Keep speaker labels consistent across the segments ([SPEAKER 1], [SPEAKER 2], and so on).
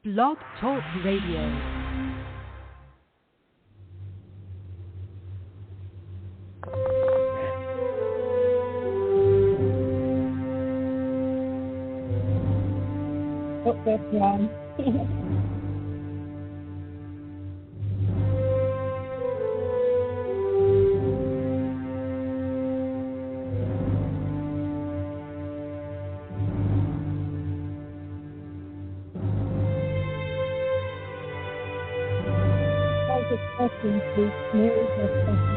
[SPEAKER 1] Blog Talk Radio.
[SPEAKER 2] Oh, that's wrong. Questions, please. Mary has questions.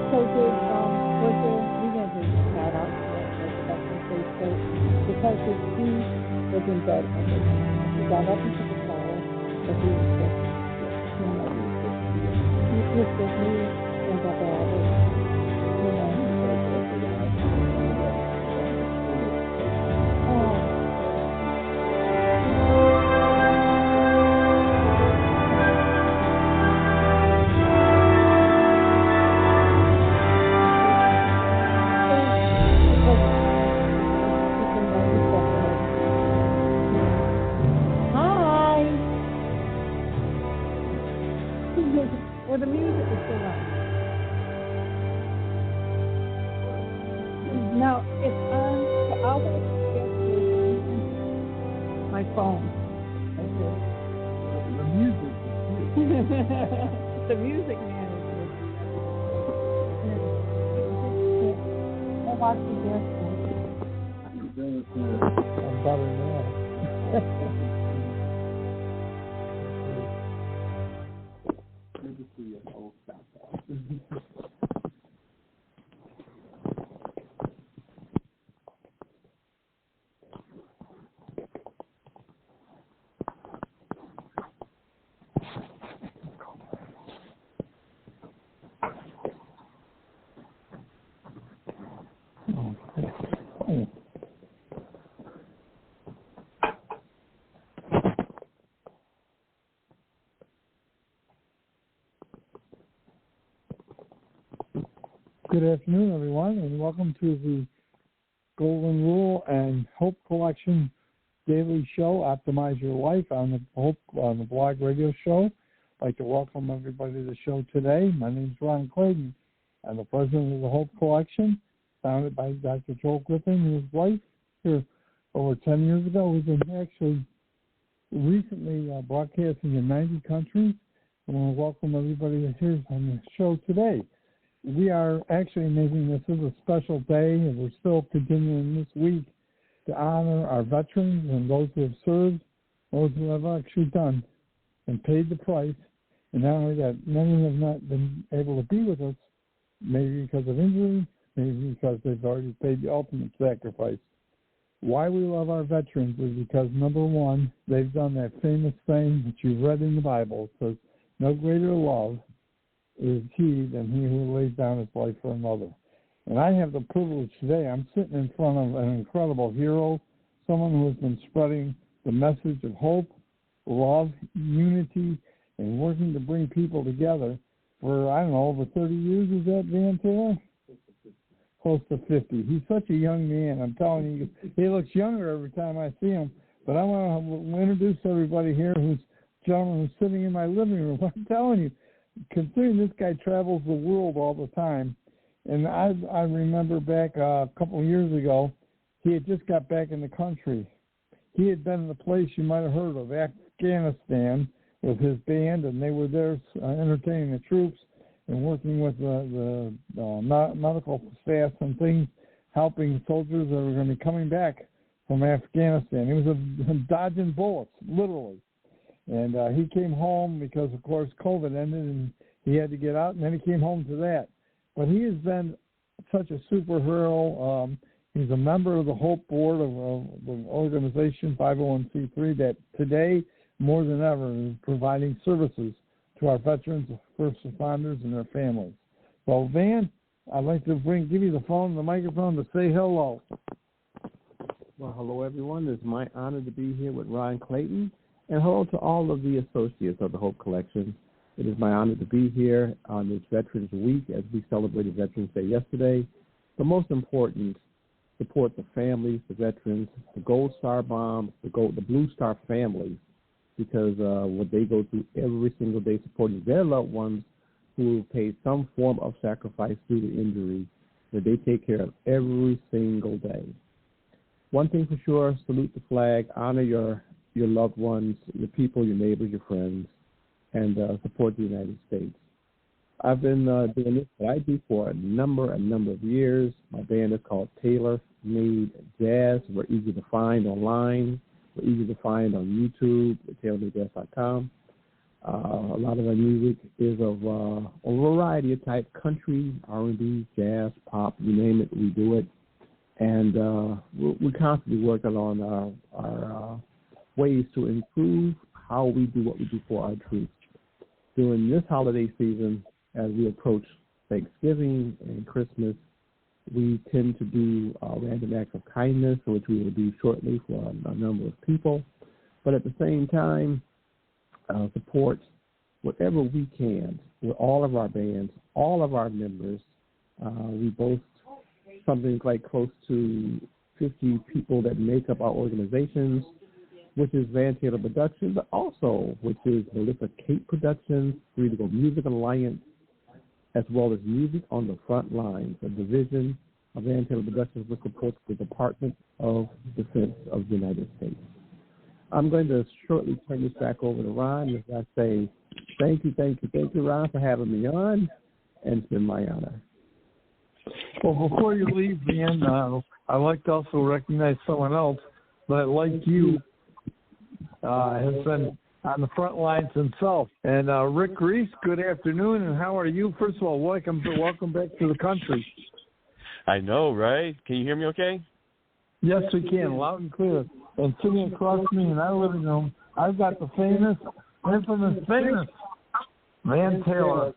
[SPEAKER 2] So was there, we had to shout out the questions, please. So because his feet was in bed and he got up and took a shower, but he was just, he was just me and got the others, the music is still on. Now, it's on, so I'll get my phone. Okay.
[SPEAKER 3] The music is here.
[SPEAKER 2] The music man is here. I'll watch the dance.
[SPEAKER 3] I'm better now. Good to see you. Oh, stop that. Good afternoon, everyone, and welcome to the Golden Rule and Hope Collection daily show, Optimize Your Life, on the blog radio show. I'd like to welcome everybody to the show today. My name is Claydon. I'm the president of the Hope Collection, founded by Dr. Joel Griffin and his wife here over 10 years ago. We've been actually recently broadcasting in 90 countries. I want to welcome everybody here on the show today. We are actually making this as a special day, and we're still continuing this week to honor our veterans and those who have served, those who have actually done and paid the price. And not only that, many have not been able to be with us, maybe because of injury, maybe because they've already paid the ultimate sacrifice. Why we love our veterans is because, number one, they've done that famous thing that you've read in the Bible. It says, no greater love is he than he who lays down his life for another. And I have the privilege today, I'm sitting in front of an incredible hero, someone who has been spreading the message of hope, love, unity, and working to bring people together for, I don't know, over 30 years. Is that Van Taylor? Close to 50. He's such a young man. I'm telling you, he looks younger every time I see him. But I want to introduce everybody here who's gentleman who's sitting in my living room. I'm telling you, considering this guy travels the world all the time, and I remember back a couple of years ago, he had just got back in the country. He had been in a place you might have heard of, Afghanistan, with his band, and they were there entertaining the troops and working with the medical staff and things, helping soldiers that were going to be coming back from Afghanistan. He was dodging bullets, literally. And he came home because, of course, COVID ended and he had to get out, and then he came home to that. But he has been such a superhero. He's a member of the Hope Board of the organization, 501c3, that today, more than ever, is providing services to our veterans, first responders, and their families. So, Van, I'd like to give you the phone and the microphone to say hello.
[SPEAKER 4] Well, hello, everyone. It's my honor to be here with Ryan Claydon. And hello to all of the associates of the Hope Collection. It is my honor to be here on this Veterans Week as we celebrated Veterans Day yesterday. But most important, support the families, the veterans, the Gold Star moms, the Blue Star families, because what they go through every single day supporting their loved ones who have paid some form of sacrifice due to injury that they take care of every single day. One thing for sure, salute the flag, honor your loved ones, your people, your neighbors, your friends, and support the United States. I've been doing this, what I do, for a number of years. My band is called Taylor Made Jazz. We're easy to find online. We're easy to find on YouTube at taylormadejazz.com. A lot of our music is of a variety of type: country, R&B, jazz, pop, you name it, we do it. And we're constantly working on our ways to improve how we do what we do for our troops. During this holiday season, as we approach Thanksgiving and Christmas, we tend to do random acts of kindness, which we will do shortly for a number of people. But at the same time, support whatever we can with all of our bands, all of our members. We boast something like close to 50 people that make up our organizations, which is Van Taylor Productions, but also which is Melissa Kate Productions, Free to Go Music Alliance, as well as Music on the Front Lines, a division of Van Taylor Productions which supports the Department of Defense of the United States. I'm going to shortly turn this back over to Ron as I say thank you, Ron, for having me on, and it's been my honor.
[SPEAKER 3] Well, before you leave, Van, I'd like to also recognize someone else that, like you, has been on the front lines himself. And Rick Reese, good afternoon, and how are you? First of all, welcome back to the country.
[SPEAKER 5] I know, right? Can you hear me okay?
[SPEAKER 3] Yes, we can, loud and clear. And sitting across me in our living room, I've got the infamous Van Taylor.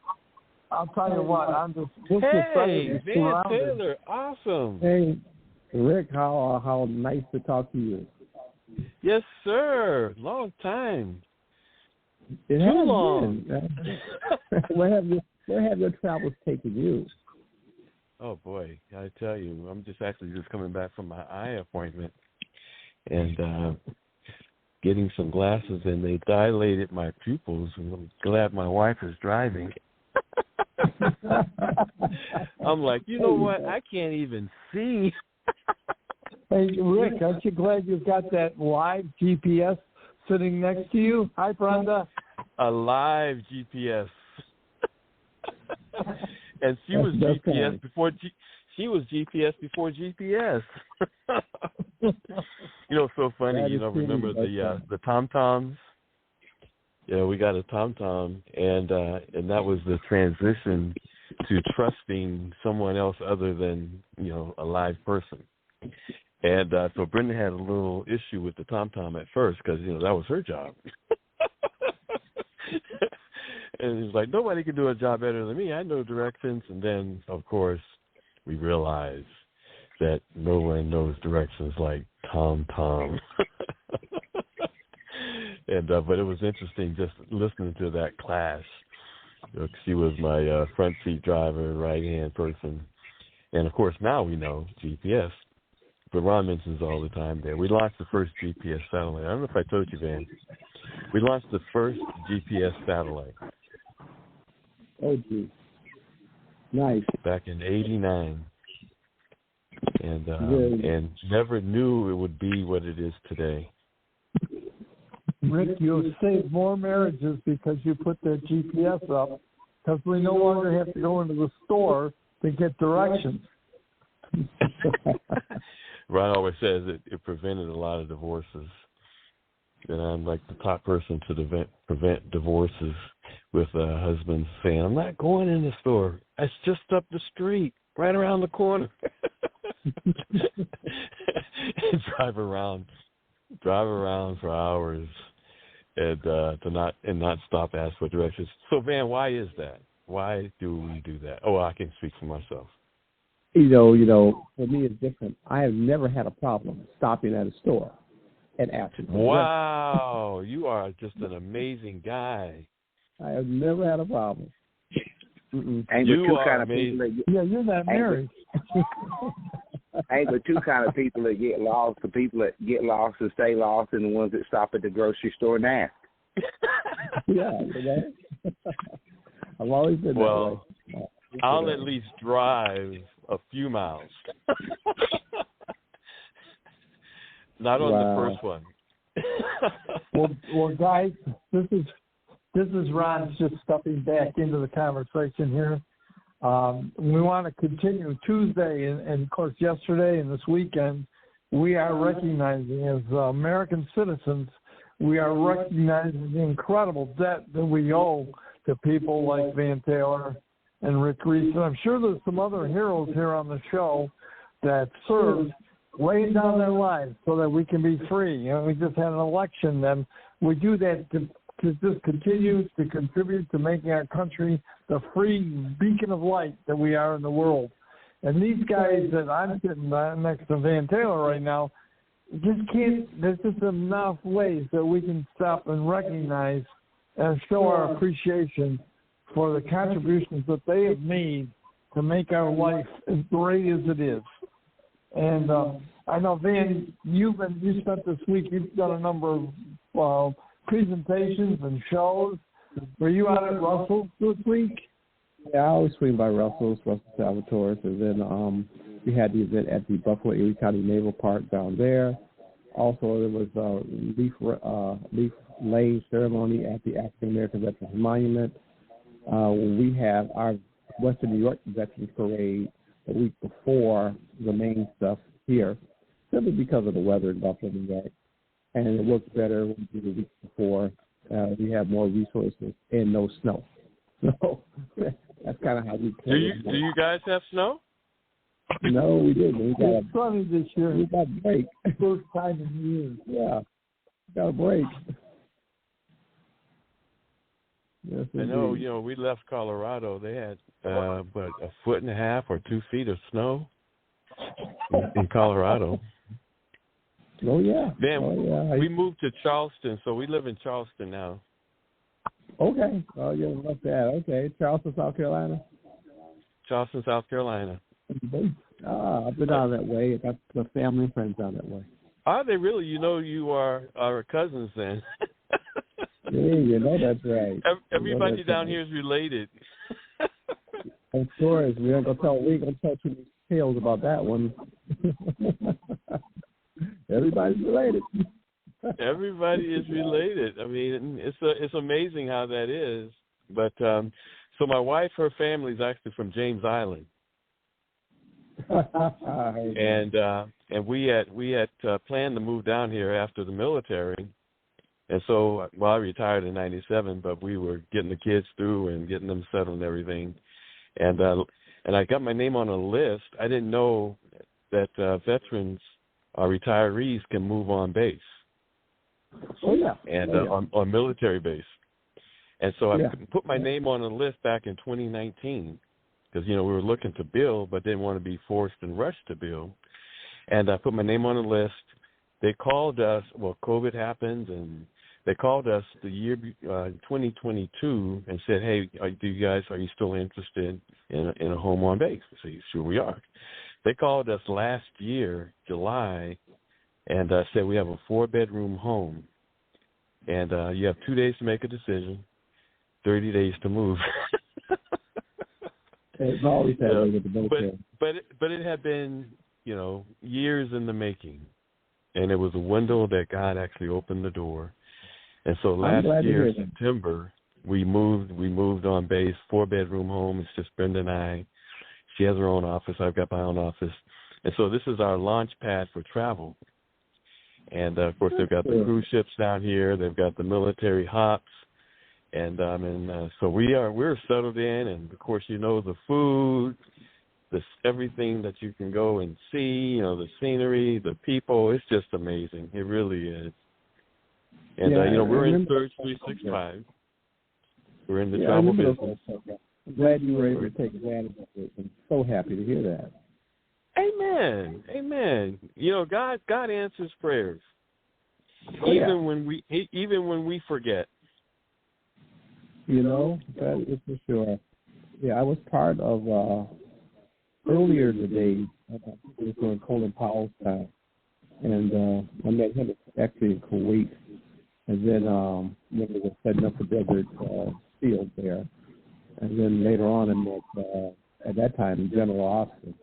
[SPEAKER 3] I'll tell you what, I'm just
[SPEAKER 5] excited. Hey, Van Taylor, awesome.
[SPEAKER 4] Hey, Rick, how nice to talk to you.
[SPEAKER 5] Yes, sir. Long time.
[SPEAKER 4] Too
[SPEAKER 5] long.
[SPEAKER 4] Where have your travels taken you?
[SPEAKER 5] Oh boy, I tell you, I'm just coming back from my eye appointment and getting some glasses, and they dilated my pupils. And I'm glad my wife is driving. I'm like, you know what? I can't even see.
[SPEAKER 3] Hey, Rick, aren't you glad you've got that live GPS sitting next to you? Hi, Brenda.
[SPEAKER 5] A live GPS. And she was GPS before GPS before GPS. You know, it's so funny. Remember the Tom-Toms? Yeah, we got a Tom-Tom, and that was the transition to trusting someone else other than, a live person. And so Brenda had a little issue with the Tom-Tom at first because, that was her job. And it's like, nobody can do a job better than me. I know directions. And then, of course, we realized that no one knows directions like Tom-Tom. And but it was interesting just listening to that clash. She was my front seat driver, right-hand person. And, of course, now we know GPS. But Ron mentions all the time there. We launched the first GPS satellite. I don't know if I told you, Van. We launched the first GPS satellite.
[SPEAKER 4] Oh, geez. Nice.
[SPEAKER 5] Back in '89. And never knew it would be what it is today.
[SPEAKER 3] Rick, you've saved more marriages because you put that GPS up, because we no longer have to go into the store to get directions.
[SPEAKER 5] Ron always says it prevented a lot of divorces. And I'm like the top person to prevent divorces with husbands saying, I'm not going in the store. It's just up the street, right around the corner. And drive around for hours and not stop, ask for directions. So, Van, why is that? Why do we do that? Oh, I can speak for myself.
[SPEAKER 4] For me it's different. I have never had a problem stopping at a store and asking for
[SPEAKER 5] Wow, you are just an amazing guy.
[SPEAKER 4] I have never had a problem.
[SPEAKER 5] You are amazing.
[SPEAKER 3] Yeah, you're not married.
[SPEAKER 6] ain't but two kind of people that get lost: the people that get lost and stay lost, and the ones that stop at the grocery store and ask.
[SPEAKER 4] Yeah, I've always been that way.
[SPEAKER 5] I'll at least drive a few miles. Not on the first one.
[SPEAKER 3] well, guys, this is Ron just stepping back into the conversation here. We want to continue Tuesday and of course yesterday and this weekend. We are recognizing as American citizens, we are recognizing the incredible debt that we owe to people like Van Taylor and Rick Reese. And I'm sure there's some other heroes here on the show that served, laying down their lives so that we can be free. You know, we just had an election, and we do that to just continue to contribute to making our country the free beacon of light that we are in the world. And these guys that I'm sitting next to Van Taylor right now, just can't, there's just enough ways that we can stop and recognize and show our appreciation for the contributions that they have made to make our life as great as it is. And I know, Van, you spent this week, you've done a number of presentations and shows. Were you out at Russell's this week?
[SPEAKER 4] Yeah, I always swing by Russell Salvatore's, and then we had the event at the Buffalo Erie County Naval Park down there. Also, there was a leaf laying ceremony at the African American Veterans Monument. We have our Western New York Veterans Parade the week before the main stuff here, simply because of the weather in Buffalo, New York. And it looks better when we do the week before. We have more resources and no snow. So that's kind of how we play.
[SPEAKER 5] Do you guys have snow?
[SPEAKER 4] No, we didn't.
[SPEAKER 3] It's sunny this year.
[SPEAKER 4] We got a break.
[SPEAKER 3] First time in years.
[SPEAKER 4] Yeah, got a break. Yes,
[SPEAKER 5] I know. You know, we left Colorado. They had a 1.5 or 2 feet of snow in Colorado.
[SPEAKER 4] Oh yeah.
[SPEAKER 5] Man, we moved to Charleston, so we live in Charleston now.
[SPEAKER 4] Okay. Oh, yeah, love that. Okay, Charleston, South Carolina.
[SPEAKER 5] Charleston, South Carolina.
[SPEAKER 4] I've been down that way. I've got family and friends down that way.
[SPEAKER 5] Are they really? You know, you are our cousins then.
[SPEAKER 4] Yeah, you know that's right.
[SPEAKER 5] Everybody down here is related.
[SPEAKER 4] Of course, we ain't gonna tell too many tales about that one. Everybody's related.
[SPEAKER 5] Everybody is related. I mean, it's amazing how that is. But so my wife, her family is actually from James Island, and we had planned to move down here after the military. And so, I retired in '97, but we were getting the kids through and getting them settled and everything. And I got my name on a list. I didn't know that veterans or retirees can move on base.
[SPEAKER 4] Oh yeah.
[SPEAKER 5] And on military base. And so I put my name on a list back in 2019 because, you know, we were looking to build but didn't want to be forced and rushed to build. And I put my name on a list. They called us, COVID happened, and they called us the year 2022 and said, hey, are you still interested in a home on base? I said, sure we are. They called us last year, July, and said we have a 4-bedroom home, and you have 2 days to make a decision, 30 days to move.
[SPEAKER 4] It's always that way with the military.
[SPEAKER 5] But it had been, you know, years in the making, and it was a window that God actually opened the door. And so last year, September, we moved on base, 4-bedroom home. It's just Brenda and I. She has her own office. I've got my own office. And so this is our launch pad for travel. And, of course, they've got the cruise ships down here. They've got the military hops. And so we're settled in. And, of course, you know, the food, everything that you can go and see, you know, the scenery, the people. It's just amazing. It really is. And, you know, we're in Surge 365. We're in the travel business.
[SPEAKER 4] I'm glad you were able to take advantage of it. I'm so happy to hear that.
[SPEAKER 5] Amen. Amen. You know, God answers prayers. Even when we forget.
[SPEAKER 4] You know, that is for sure. Yeah, I was part of earlier today. It was during Colin Powell's time, and I met him actually in Kuwait, and then when they were setting up the desert field there, and then later on I met at that time General Austin,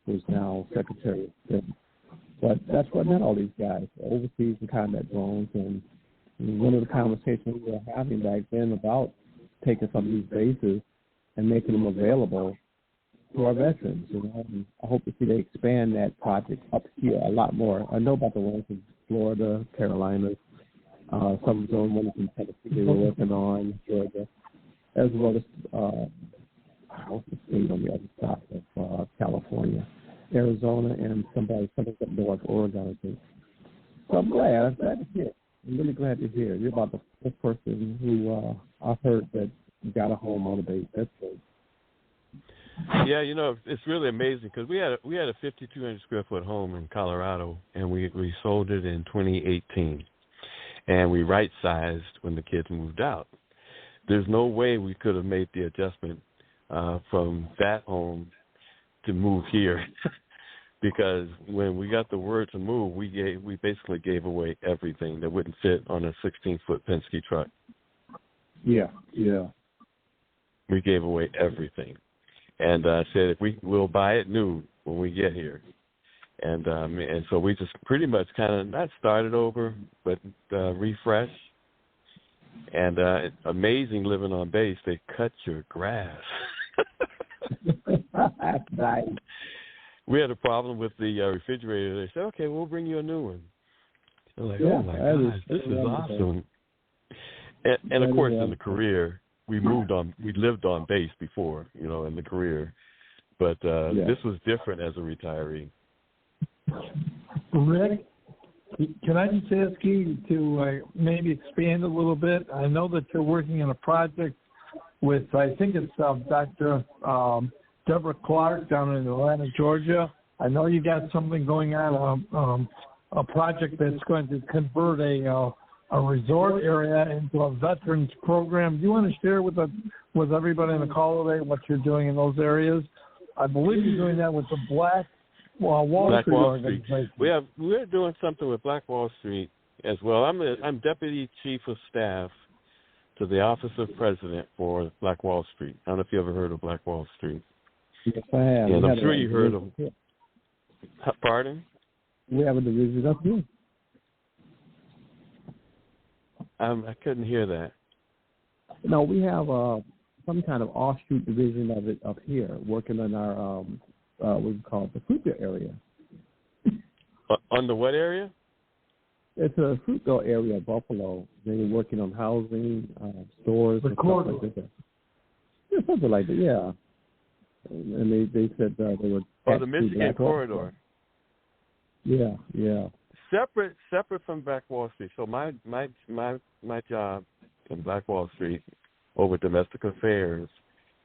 [SPEAKER 4] who's now Secretary of State. But that's where I met all these guys, overseas and combat drones, and one of the conversations we were having back then about taking some of these bases and making them available to our veterans. And I hope to see they expand that project up here a lot more. I know about the ones in Florida, Carolinas, some of the ones in Tennessee they were working on, Georgia, as well as what's the state on the other side of California, Arizona, and something up north, Oregon, I think. So I'm glad to hear. I'm really glad to hear. You're about the first person who I've heard that got a home on a base. That's good.
[SPEAKER 5] Yeah, it's really amazing because we had a 5,200 square foot home in Colorado, and we sold it in 2018, and we right-sized when the kids moved out. There's no way we could have made the adjustment from that home to move here. Because when we got the word to move, we basically gave away everything that wouldn't fit on a 16-foot Penske truck.
[SPEAKER 3] Yeah.
[SPEAKER 5] We gave away everything, and said we'll buy it new when we get here, and so we just pretty much kind of not started over, but refresh. And it's amazing living on base. They cut your grass.
[SPEAKER 4] That's nice.
[SPEAKER 5] We had a problem with the refrigerator. They said, "Okay, we'll bring you a new one." I'm like, "Oh my gosh, this is awesome!" And of course, in the career, we lived on base before, in the career, but this was different as a retiree.
[SPEAKER 3] Rick, can I just ask you to maybe expand a little bit? I know that you're working on a project with, I think it's Dr. Deborah Clark down in Atlanta, Georgia. I know you got something going on, a project that's going to convert a resort area into a veterans program. Do you want to share with everybody in the call today what you're doing in those areas? I believe you're doing that with the Black Wall Street organization.
[SPEAKER 5] We're doing something with Black Wall Street as well. I'm Deputy Chief of Staff to the Office of President for Black Wall Street. I don't know if you ever heard of Black Wall Street.
[SPEAKER 4] Yes, I have.
[SPEAKER 5] And I'm sure you heard of. Pardon?
[SPEAKER 4] We have a division up here.
[SPEAKER 5] I couldn't hear that.
[SPEAKER 4] No, we have some kind of offshoot division of it up here, working on our what we call the Fruitville area.
[SPEAKER 5] On the what area?
[SPEAKER 4] It's a Fruitville area of Buffalo. They're working on housing, stores, and stuff like that. Yeah, something like that. Yeah. And they said they would.
[SPEAKER 5] Oh, the Michigan corridor.
[SPEAKER 4] Yeah.
[SPEAKER 5] Separate from Black Wall Street. So my job in Black Wall Street over domestic affairs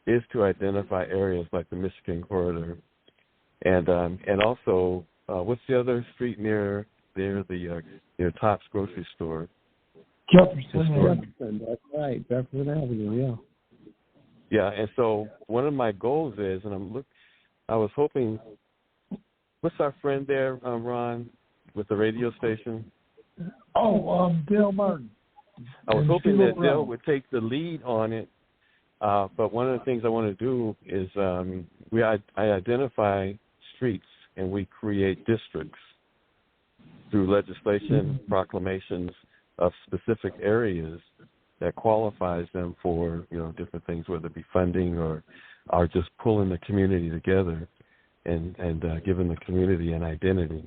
[SPEAKER 5] is to identify areas like the Michigan corridor, and also what's the other street near the Tops grocery store?
[SPEAKER 4] Jefferson. That's right, Jefferson Avenue. Yeah.
[SPEAKER 5] Yeah, and so one of my goals is, and I was hoping, what's our friend there, Ron, with the radio station?
[SPEAKER 3] Dale Martin.
[SPEAKER 5] I was hoping that Dale would take the lead on it, but one of the things I want to do is I identify streets and we create districts through legislation, proclamations of specific areas that qualifies them for, different things, whether it be funding or just pulling the community together and giving the community an identity.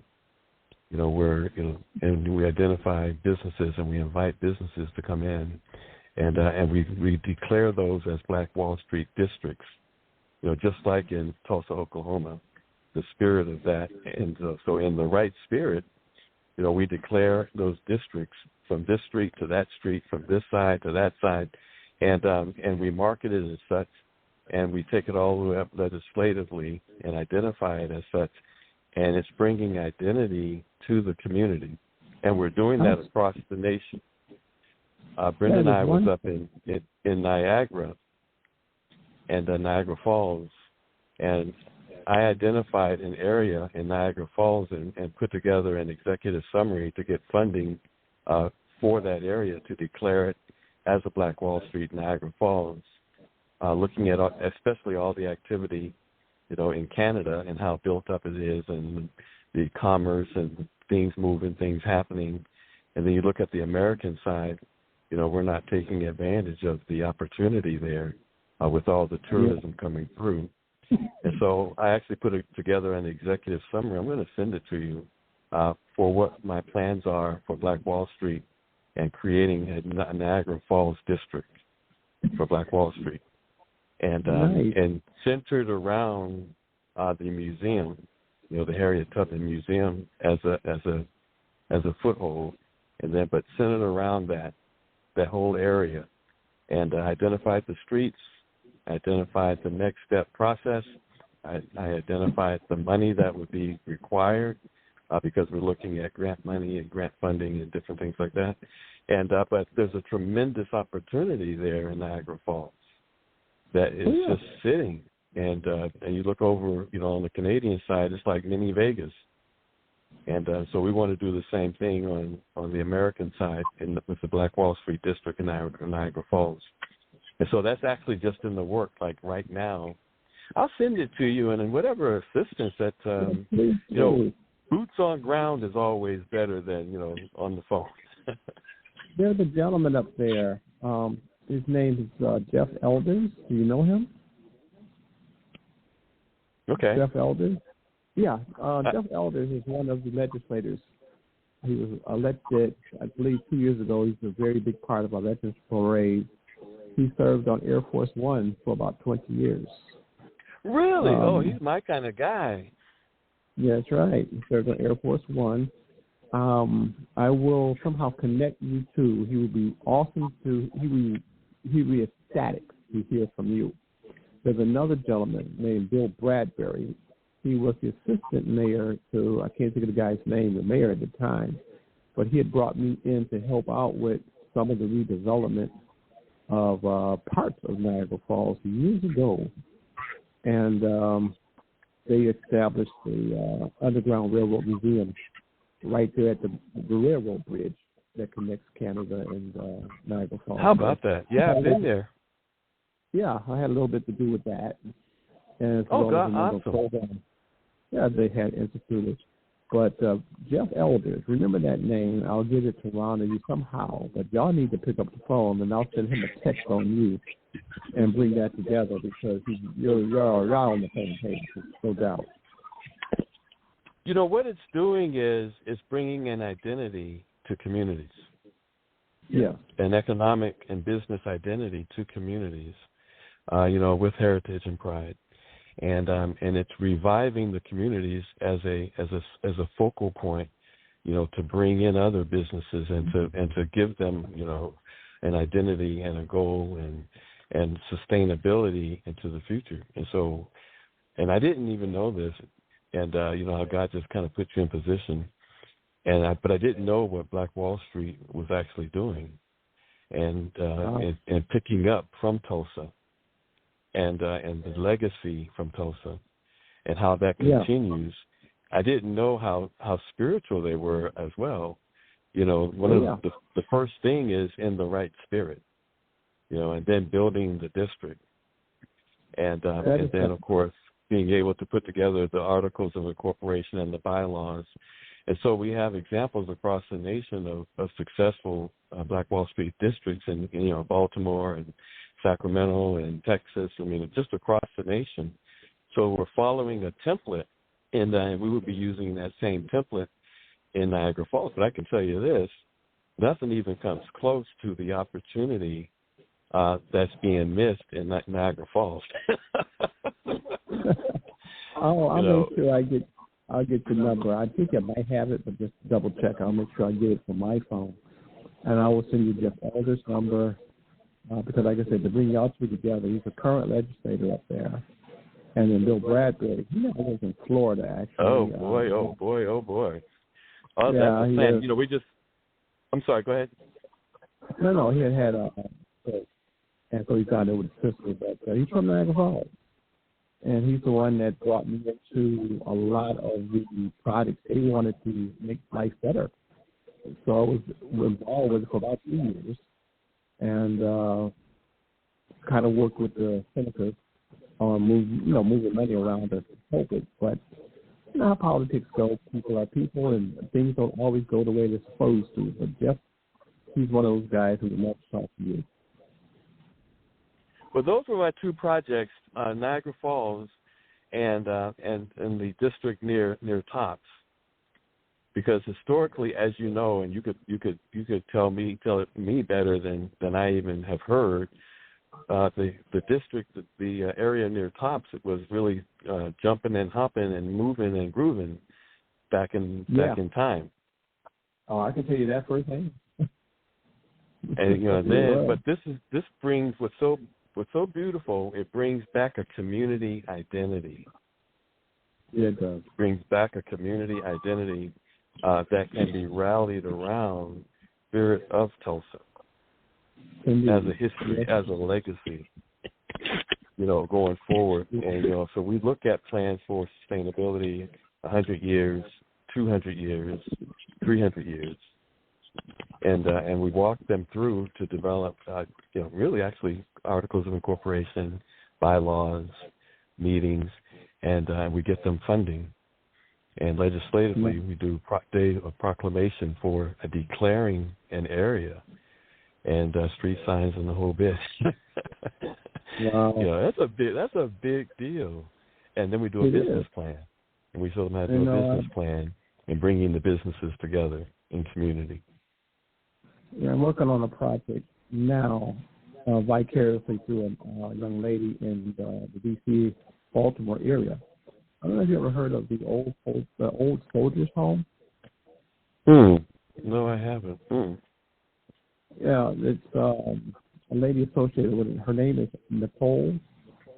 [SPEAKER 5] And we identify businesses and we invite businesses to come in, and we declare those as Black Wall Street districts. Just like in Tulsa, Oklahoma, the spirit of that, and so in the right spirit, we declare those districts from this street to that street, from this side to that side, and we market it as such, and we take it all the way up legislatively and identify it as such, and it's bringing identity to the community, and we're doing that across the nation. Brenda and I was up in Niagara and Niagara Falls, and I identified an area in Niagara Falls and put together an executive summary to get funding for that area to declare it as a Black Wall Street, Niagara Falls, looking at especially all the activity, in Canada and how built up it is and the commerce and things moving, things happening. And then you look at the American side, we're not taking advantage of the opportunity there with all the tourism coming through. And so I actually put together an executive summary. I'm going to send it to you for what my plans are for Black Wall Street and creating a Niagara Falls district for Black Wall Street. And
[SPEAKER 4] nice.
[SPEAKER 5] And centered around the museum, the Harriet Tubman Museum as a foothold, and then but centered around that whole area, and identified the streets, identified the next step process. I identified the money that would be required because we're looking at grant money and grant funding and different things like that. And but there's a tremendous opportunity there in Niagara Falls that is just sitting. And you look over, on the Canadian side, it's like mini Vegas. And so we want to do the same thing on the American side with the Black Wall Street District in Niagara Falls. And so that's actually just in the work, like right now. I'll send it to you, and in whatever assistance that, boots on ground is always better than, on the phone.
[SPEAKER 4] There's a gentleman up there. His name is Jeff Elders. Do you know him?
[SPEAKER 5] Okay.
[SPEAKER 4] Jeff Elders? Yeah. Jeff Elders is one of the legislators. He was elected, I believe, 2 years ago. He's a very big part of our Veterans Parade. He served on Air Force One for about 20 years.
[SPEAKER 5] Really? He's my kind of guy.
[SPEAKER 4] Yeah, that's right. He served on Air Force One. I will somehow connect you two. He would be awesome he'd be ecstatic to hear from you. There's another gentleman named Bill Bradbury. He was the assistant mayor to, I can't think of the guy's name, the mayor at the time, but he had brought me in to help out with some of the redevelopment of parts of Niagara Falls years ago. And they established the Underground Railroad Museum right there at the railroad bridge that connects Canada and Niagara Falls.
[SPEAKER 5] How about that? Yeah, I've been there.
[SPEAKER 4] Yeah, I had a little bit to do with that. And
[SPEAKER 5] awesome.
[SPEAKER 4] Program, they had instituted. But Jeff Elders, remember that name. I'll give it to Ron and you somehow. But y'all need to pick up the phone, and I'll send him a text on you and bring that together because you're on the same page, no doubt.
[SPEAKER 5] What it's doing is bringing an identity to communities.
[SPEAKER 4] Yeah.
[SPEAKER 5] An economic and business identity to communities, with heritage and pride. And it's reviving the communities as a focal point, to bring in other businesses and to give them, an identity and a goal and sustainability into the future. And so, and I didn't even know this, and how God just kind of put you in position, but I didn't know what Black Wall Street was actually doing, and picking up from Tulsa. And the legacy from Tulsa and how that continues. I didn't know how spiritual they were as well. One of the first thing is in the right spirit, and then building the district. And then, of course, being able to put together the articles of incorporation and the bylaws. And so we have examples across the nation of successful Black Wall Street districts in, Baltimore and Sacramento and Texas, just across the nation. So we're following a template, and we would be using that same template in Niagara Falls. But I can tell you this, nothing even comes close to the opportunity that's being missed in Niagara Falls.
[SPEAKER 4] I'll make sure I'll get the number. I think I might have it, but just double check. I'll make sure I get it from my phone. And I will send you Jeff Elders' number. Because, like I said, to bring y'all two together, he's a current legislator up there. And then Bill Bradbury, he now lives in Florida, actually.
[SPEAKER 5] Oh, boy. Oh, that's the same. I'm sorry, go ahead.
[SPEAKER 4] No, he had and so he's down there with his sister, but he's from Niagara Falls. and he's the one that brought me into a lot of the projects they wanted to make life better. So I was involved with it for about 2 years, and kind of worked with the senators on moving money around to help it. But you know how politics go. People are people, and things don't always go the way they're supposed to. But Jeff, he's one of those guys who would love to talk to you.
[SPEAKER 5] Well, those were my two projects, Niagara Falls and the district near Tops. Because historically, as you know, and you could tell me better than I even have heard, the district, the area near Tops, it was really jumping and hopping and moving and grooving back in time.
[SPEAKER 4] Oh, I can tell you that firsthand.
[SPEAKER 5] And but this brings what's so beautiful. It brings back a community identity.
[SPEAKER 4] Yeah, it does.
[SPEAKER 5] It brings back a community identity that can be rallied around Spirit of Tulsa. Indeed. As a history, as a legacy, going forward. And, so we look at plans for sustainability 100 years, 200 years, 300 years. And we walk them through to develop, really actually articles of incorporation, bylaws, meetings, and we get them funding. And legislatively, we do a proclamation for declaring an area and street signs and the whole bit.
[SPEAKER 4] Wow.
[SPEAKER 5] That's a big deal. And then we do a business plan, and we show them how to do a business plan and bringing the businesses together in community.
[SPEAKER 4] Yeah, I'm working on a project now, vicariously through a young lady in the D.C. Baltimore area. I don't know if you ever heard of the old soldiers' home.
[SPEAKER 5] No, I haven't.
[SPEAKER 4] Yeah, it's a lady associated with it. Her name is Nicole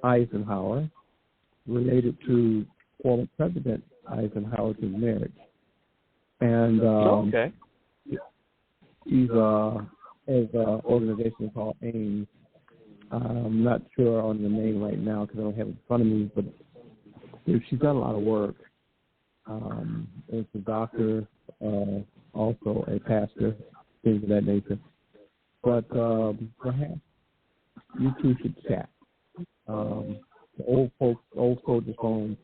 [SPEAKER 4] Eisenhower, related to former President Eisenhower's marriage. And
[SPEAKER 5] okay.
[SPEAKER 4] He's has an organization called AIM. I'm not sure on the name right now because I don't have it in front of me, but she's done a lot of work. It's a doctor, also a pastor, things of that nature. But perhaps you two should chat. The old soldiers' home,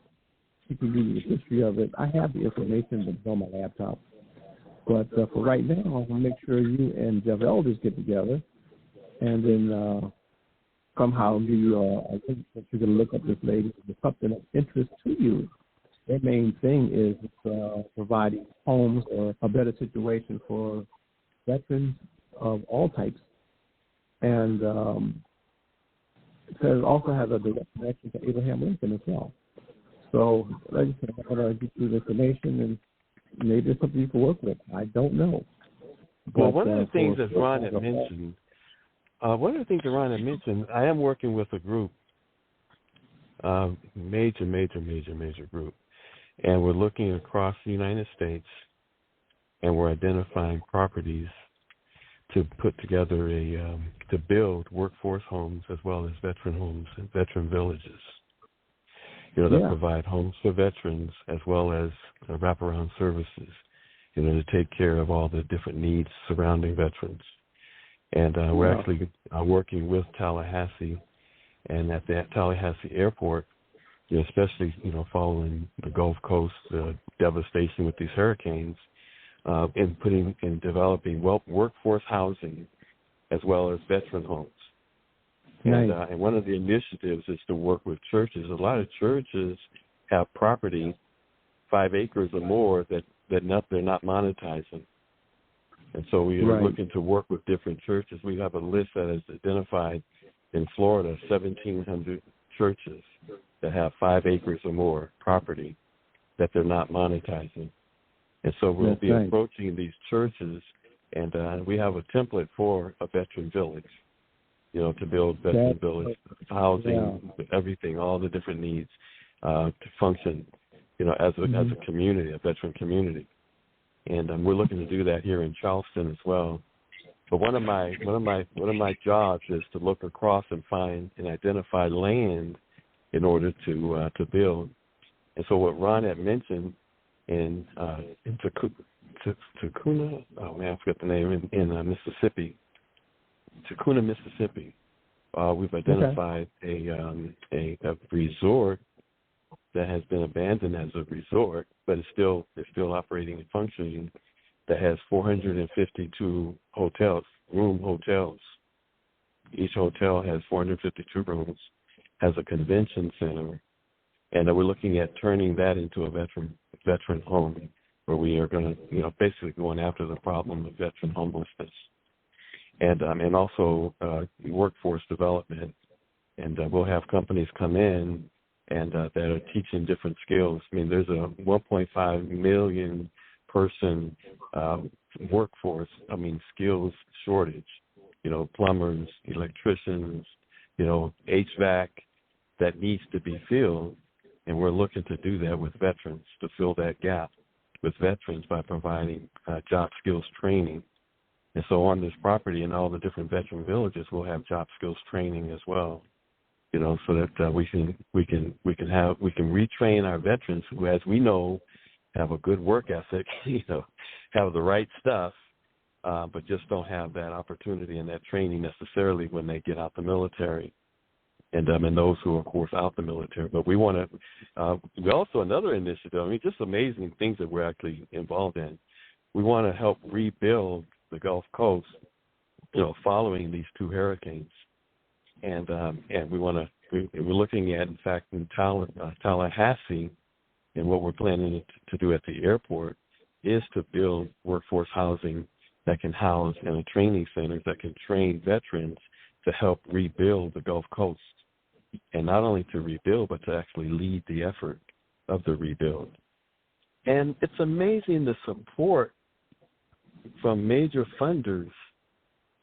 [SPEAKER 4] she can give you the history of it. I have the information, but it's on my laptop. But for right now, I'm going to make sure you and Jeff Elders get together and then somehow give you a link that you can look up this lady if it's something of interest to you. Their main thing is providing homes or a better situation for veterans of all types. And it also has a direct connection to Abraham Lincoln as well. So, like I said, I'm going to get you the information, and maybe it's something you can work with. I don't know.
[SPEAKER 5] Well, one of the things that Ron had mentioned, I am working with a group, major group, and we're looking across the United States, and we're identifying properties to put together to build workforce homes as well as veteran homes and veteran villages. That provide homes for veterans as well as wraparound services, to take care of all the different needs surrounding veterans. And we're actually working with Tallahassee, and at the Tallahassee airport, especially, following the Gulf Coast devastation with these hurricanes, in developing workforce housing as well as veteran homes.
[SPEAKER 4] Nice.
[SPEAKER 5] And one of the initiatives is to work with churches. A lot of churches have property, 5 acres or more, that they're not monetizing. And so we are looking to work with different churches. We have a list that is identified in Florida, 1,700 churches that have 5 acres or more property that they're not monetizing. And so we'll be approaching these churches, and we have a template for a veteran village, to build veteran village, housing, everything, all the different needs to function, as a community, a veteran community. And we're looking to do that here in Charleston as well. But one of my jobs is to look across and find and identify land in order to build. And so what Ron had mentioned in Tacuna, oh man, I forgot the name, in Mississippi, Tacuna, Mississippi, we've identified a resort that has been abandoned as a resort, but it's still operating and functioning, that has 452 room hotels. Each hotel has 452 rooms, has a convention center, and we're looking at turning that into a veteran home, where we are going to, basically going after the problem of veteran homelessness, and also workforce development, and we'll have companies come in and that are teaching different skills. I mean, there's a 1.5 million person workforce, skills shortage, plumbers, electricians, HVAC that needs to be filled. And we're looking to do that with veterans, to fill that gap with veterans by providing job skills training. And so on this property and all the different veteran villages, we'll have job skills training as well, so that we can retrain our veterans who, as we know, have a good work ethic, have the right stuff, but just don't have that opportunity and that training necessarily when they get out the military. And those who are, of course, out the military. But we want to, we also, another initiative, just amazing things that we're actually involved in. We want to help rebuild the Gulf Coast, following these two hurricanes. And we're looking at, in fact, in Tallahassee, and what we're planning to do at the airport is to build workforce housing that can house, and a training center that can train veterans to help rebuild the Gulf Coast. And not only to rebuild, but to actually lead the effort of the rebuild. And it's amazing the support from major funders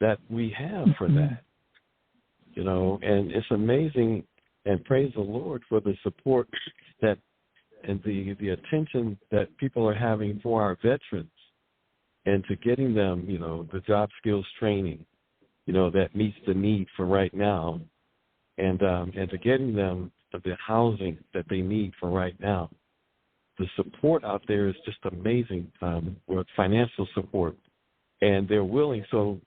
[SPEAKER 5] that we have for that, and it's amazing, and praise the Lord for the support that and the attention that people are having for our veterans, and to getting them, the job skills training, that meets the need for right now, and to getting them the housing that they need for right now. The support out there is just amazing, with financial support, and they're willing. So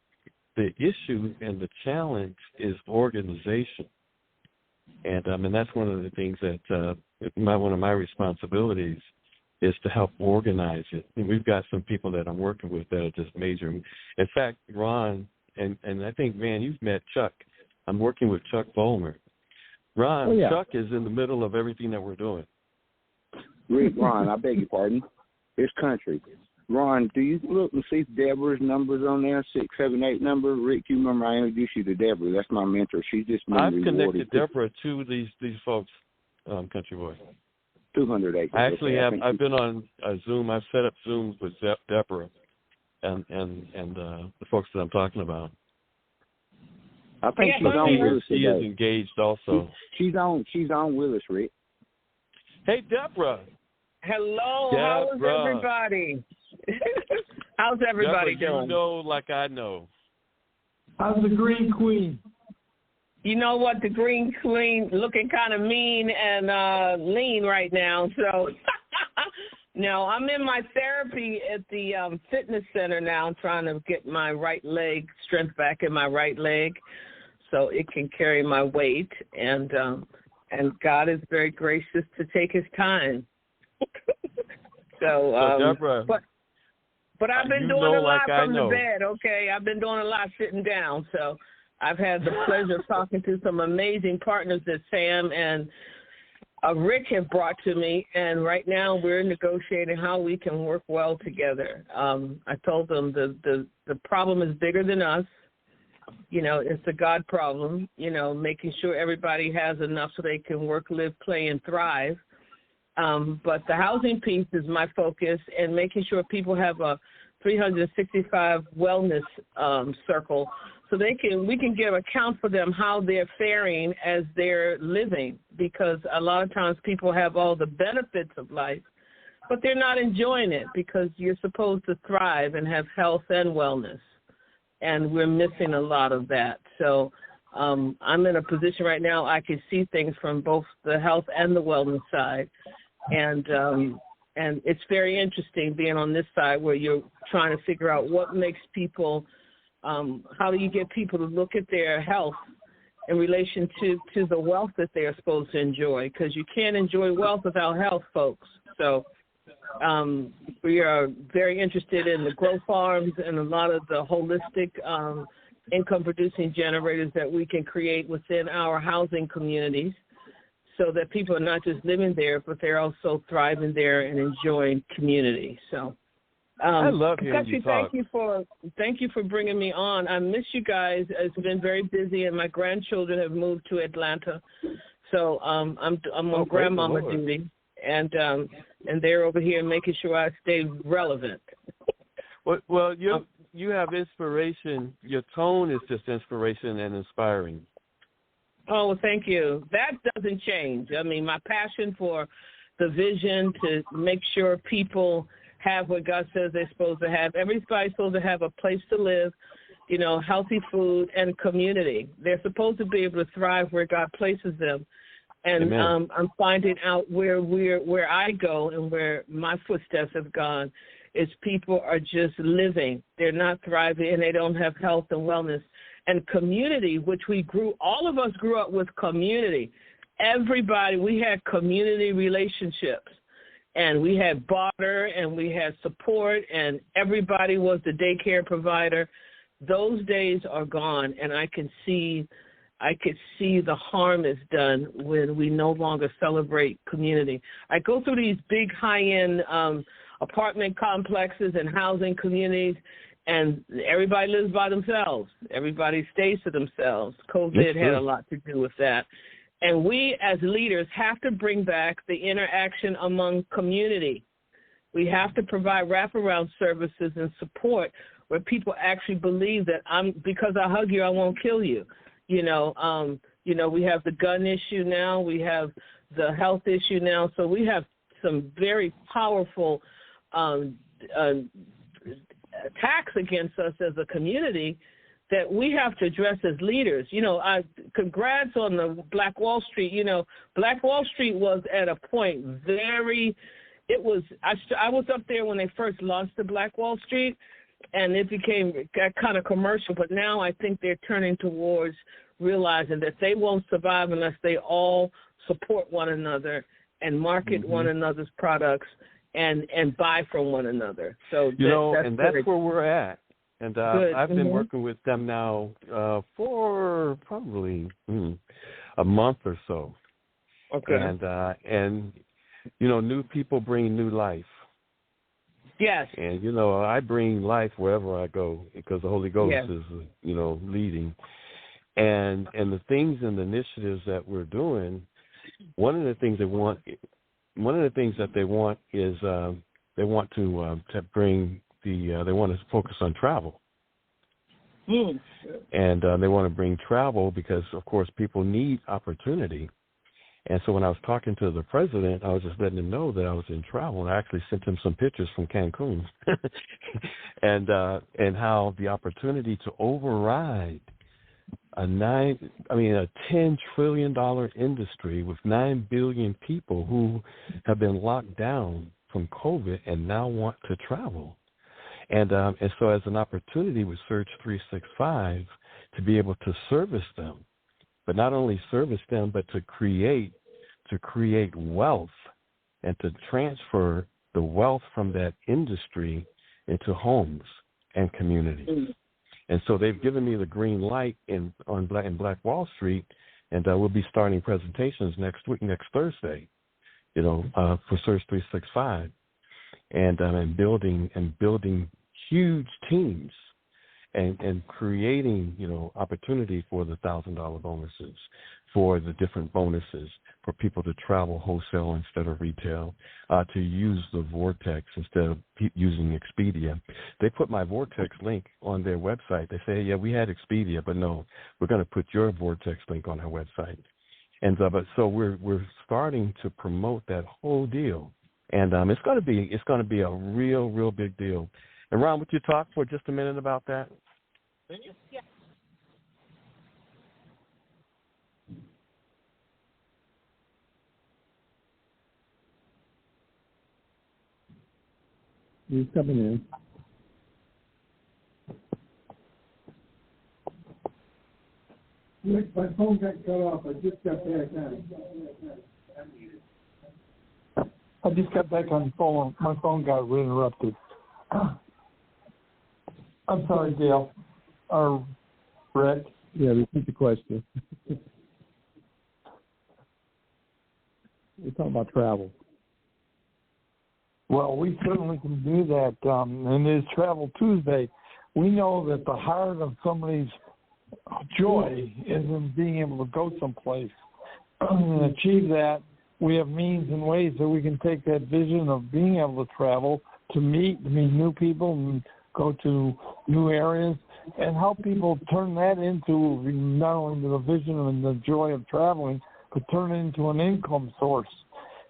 [SPEAKER 5] the issue and the challenge is organization, and that's one of the things that one of my responsibilities is to help organize it. And we've got some people that I'm working with that are just major. In fact, Ron, and I think, Van, you've met Chuck. I'm working with Chuck Vollmer. Ron, Chuck is in the middle of everything that we're doing.
[SPEAKER 6] Rick, Ron, I beg your pardon. It's country. Ron, do you look and see if Deborah's number's on there, 678 number? Rick, you remember I introduced you to Deborah. That's my mentor. She's just been
[SPEAKER 5] I've connected Deborah to these folks, Country Boy.
[SPEAKER 6] 200 acres.
[SPEAKER 5] I actually have. I've been on Zoom. I've set up Zooms with Deborah and the folks that I'm talking about.
[SPEAKER 6] I think she's on with us.
[SPEAKER 5] She is engaged also.
[SPEAKER 6] She's on with us, Rick.
[SPEAKER 5] Hey, Deborah.
[SPEAKER 7] Hello.
[SPEAKER 5] Deborah.
[SPEAKER 7] How's everybody? How's everybody
[SPEAKER 5] Deborah,
[SPEAKER 7] doing?
[SPEAKER 5] like I know.
[SPEAKER 3] How's the Green Queen?
[SPEAKER 7] You know what? The Green Queen looking kind of mean and lean right now. So, no, I'm in my therapy at the fitness center now, trying to get my right leg, strength back in my right leg so it can carry my weight. And God is very gracious to take his time. So
[SPEAKER 5] Deborah,
[SPEAKER 7] but I've been doing a lot from the bed, okay? I've been doing a lot sitting down. So I've had the pleasure of talking to some amazing partners that Sam and Rick have brought to me, and right now we're negotiating how we can work well together. I told them the problem is bigger than us. It's a God problem, making sure everybody has enough so they can work, live, play, and thrive. But the housing piece is my focus, and making sure people have a 365 wellness circle so we can give account for them how they're faring as they're living, because a lot of times people have all the benefits of life, but they're not enjoying it because you're supposed to thrive and have health and wellness, and we're missing a lot of that. So I'm in a position right now I can see things from both the health and the wellness side, and it's very interesting being on this side where you're trying to figure out what makes people, how do you get people to look at their health in relation to the wealth that they are supposed to enjoy, because you can't enjoy wealth without health, folks. So we are very interested in the grow farms and a lot of the holistic income-producing generators that we can create within our housing communities so that people are not just living there, but they're also thriving there and enjoying community. So
[SPEAKER 5] I love hearing you talk.
[SPEAKER 7] Thank you for bringing me on. I miss you guys. It's been very busy, and my grandchildren have moved to Atlanta. So I'm on grandmama duty, and they're over here making sure I stay relevant.
[SPEAKER 5] Well, you have inspiration. Your tone is just inspiration and inspiring.
[SPEAKER 7] Oh, well, thank you. That doesn't change. I mean, my passion for the vision to make sure people have what God says they're supposed to have. Everybody's supposed to have a place to live, healthy food and community. They're supposed to be able to thrive where God places them. And I'm finding out where I go and where my footsteps have gone is people are just living. They're not thriving, and they don't have health and wellness. And community, which all of us grew up with community. Everybody, we had community relationships, and we had barter, and we had support, and everybody was the daycare provider. Those days are gone, and I could see the harm is done when we no longer celebrate community. I go through these big high-end apartment complexes and housing communities, and everybody lives by themselves. Everybody stays to themselves. COVID had a lot to do with that. And we as leaders have to bring back the interaction among community. We have to provide wraparound services and support where people actually believe that because I hug you, I won't kill you. We have the gun issue now. We have the health issue now. So we have some very powerful attacks against us as a community that we have to address as leaders. Congrats on the Black Wall Street. Black Wall Street was at a point I was up there when they first launched the Black Wall Street, and it got kind of commercial, but now I think they're turning towards realizing that they won't survive unless they all support one another and market one another's products and buy from one another. So
[SPEAKER 5] that's where we're at. And I've been working with them now for probably a month or so.
[SPEAKER 7] Okay.
[SPEAKER 5] And new people bring new life.
[SPEAKER 7] Yes.
[SPEAKER 5] And I bring life wherever I go because the Holy Ghost is leading. And the things and the initiatives that we're doing, one of the things they want is they want to bring they want to focus on travel. And they want to bring travel because, of course, people need opportunity. And so when I was talking to the president, I was just letting him know that I was in travel, and I actually sent him some pictures from Cancun, and how the opportunity to override a $10 trillion industry with 9 billion people who have been locked down from COVID and now want to travel. And so as an opportunity with Surge 365 to be able to service them, but not only service them, but to create wealth and to transfer the wealth from that industry into homes and communities. And so they've given me the green light in Black Wall Street, and we'll be starting presentations next Thursday, for Surge 365, and building huge teams, and creating opportunity for the $1,000 bonuses, for the different bonuses, for people to travel wholesale instead of retail, to use the Vortex instead of using Expedia. They put my Vortex link on their website. They say, yeah, we had Expedia, but no, we're going to put your Vortex link on our website. And but so we're starting to promote that whole deal, and it's going to be a real big deal. And Ron, would you talk for just a minute about that?
[SPEAKER 7] Yeah.
[SPEAKER 4] He's coming in.
[SPEAKER 3] My phone got cut off. I just got back on. I just got back on the phone. My phone got interrupted. I'm sorry, Dale. Or Brett.
[SPEAKER 4] Yeah, repeat the question. We're talking about travel.
[SPEAKER 3] Well, we certainly can do that. And it's Travel Tuesday. We know that the heart of somebody's joy is in being able to go someplace and achieve that. We have means and ways that we can take that vision of being able to travel to meet new people and go to new areas and help people turn that into not only the vision and the joy of traveling, but turn it into an income source.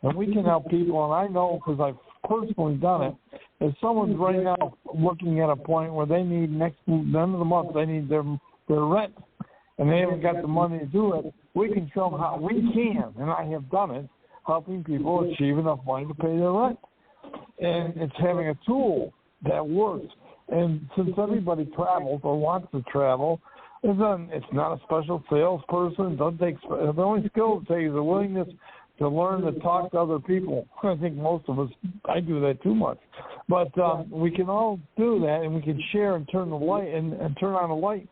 [SPEAKER 3] And we can help people, and I know because I've personally done it, if someone's right now looking at a point where they need the end of the month, they need their rent, and they haven't got the money to do it, we can show them how we can, and I have done it, helping people achieve enough money to pay their rent. And it's having a tool that works. And since everybody travels or wants to travel, it's not a special salesperson. It doesn't take, the only skill it takes is a willingness to learn to talk to other people. I think most of us, I do that too much. But we can all do that, and we can share and turn the light and turn on a light